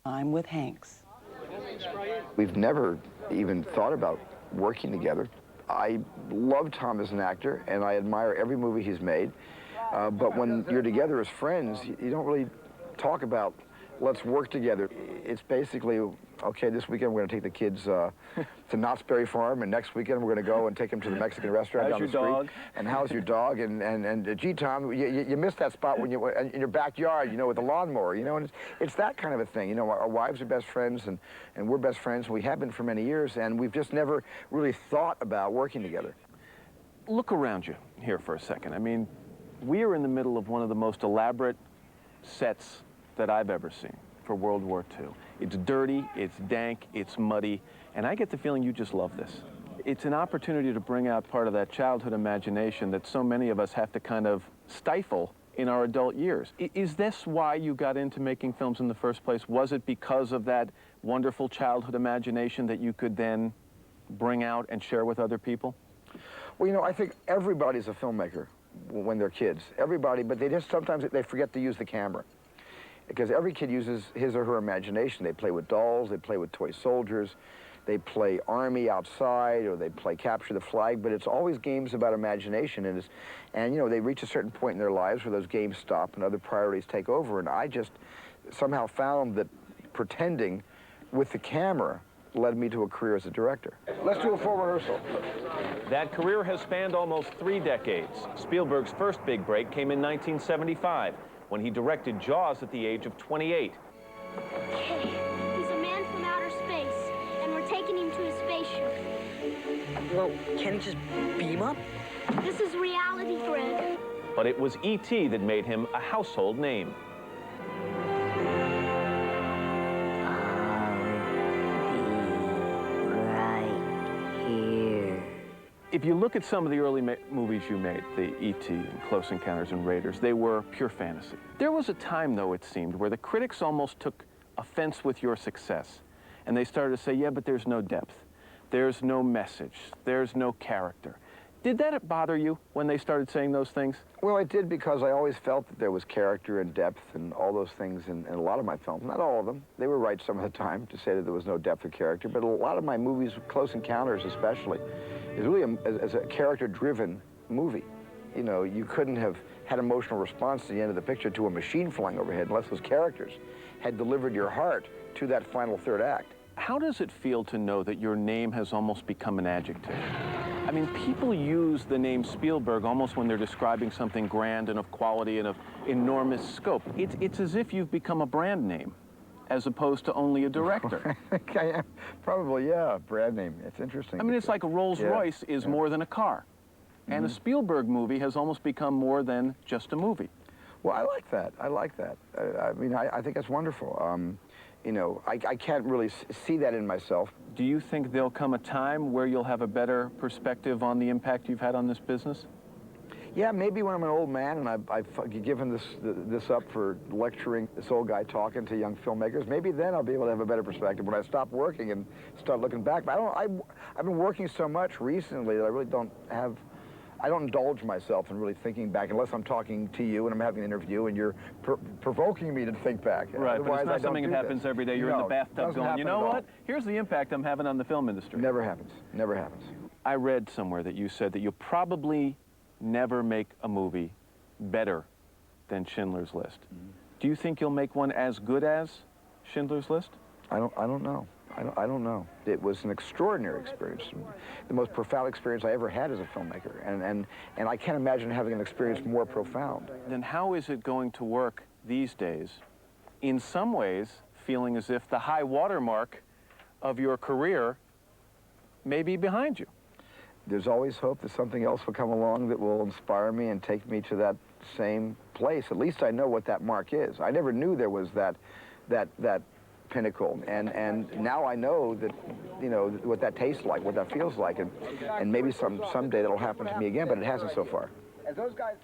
I'm with Hanks. We've never even thought about working together. I love Tom as an actor, and I admire every movie he's made. But when you're together as friends, you don't really talk about, let's work together. It's basically, okay, this weekend we're going to take the kids to Knott's Berry Farm, and next weekend we're going to go and take them to the Mexican restaurant down the street. How's your dog? And how's your dog? And gee, Tom, you missed that spot when you in your backyard, you know, with the lawnmower, you know, and it's that kind of a thing. You know, our wives are best friends, and we're best friends, and we have been for many years, and we've just never really thought about working together. Look around you here for a second. I mean, we are in the middle of one of the most elaborate sets that I've ever seen for World War II. It's dirty, it's dank, it's muddy, and I get the feeling you just love this. It's an opportunity to bring out part of that childhood imagination that so many of us have to kind of stifle in our adult years. Is this why you got into making films in the first place? Was it because of that wonderful childhood imagination that you could then bring out and share with other people? Well, you know, I think everybody's a filmmaker when they're kids. Everybody, but they just sometimes they forget to use the camera. Because every kid uses his or her imagination. They play with dolls, they play with toy soldiers, they play army outside, or they play capture the flag, but it's always games about imagination. And you know, they reach a certain point in their lives where those games stop and other priorities take over. And I just somehow found that pretending with the camera led me to a career as a director. Let's do a full rehearsal. That career has spanned almost 3 decades. Spielberg's first big break came in 1975, when he directed Jaws at the age of 28. Okay, he's a man from outer space, and we're taking him to his spaceship. Well, can he just beam up? This is reality, Fred. But it was E.T. that made him a household name. If you look at some of the early movies you made, the E.T. and Close Encounters and Raiders, they were pure fantasy. There was a time, though, it seemed, where the critics almost took offense with your success. And they started to say, yeah, but there's no depth. There's no message. There's no character. Did that bother you when they started saying those things? Well, it did, because I always felt that there was character and depth and all those things in a lot of my films. Not all of them. They were right some of the time to say that there was no depth or character, but a lot of my movies, Close Encounters especially, is really as a character-driven movie. You know, you couldn't have had emotional response to the end of the picture to a machine flying overhead unless those characters had delivered your heart to that final third act. How does it feel to know that your name has almost become an adjective? I mean, people use the name Spielberg almost when they're describing something grand and of quality and of enormous scope. It's as if you've become a brand name, as opposed to only a director. I think I am. Probably, yeah, brand name. It's interesting. I mean, it's like a Rolls-Royce is more than a car. And a Spielberg movie has almost become more than just a movie. Well, I like that. I like that. I mean, I think that's wonderful. You know, I can't really see that in myself. Do you think there'll come a time where you'll have a better perspective on the impact you've had on this business? Yeah, maybe when I'm an old man and I've given this up for lecturing this old guy talking to young filmmakers, maybe then I'll be able to have a better perspective when I stop working and start looking back. But I've been working so much recently that I really I don't indulge myself in really thinking back unless I'm talking to you and I'm having an interview and you're provoking me to think back. Right, Otherwise, but it's not something that happens this. every day. You're in the bathtub going, you know what? Here's the impact I'm having on the film industry. Never happens. Never happens. I read somewhere that you said that you'll probably never make a movie better than Schindler's List. Do you think you'll make one as good as Schindler's List? I don't know. I don't know. It was an extraordinary experience, the most profound experience I ever had as a filmmaker, and I can't imagine having an experience more profound. Then how is it going to work these days, in some ways feeling as if the high watermark of your career may be behind you? There's always hope that something else will come along that will inspire me and take me to that same place. At least I know what that mark is. I never knew there was that pinnacle, and now I know that, you know, what that tastes like, what that feels like, and maybe someday that'll happen to me again, but it hasn't so far. As those guys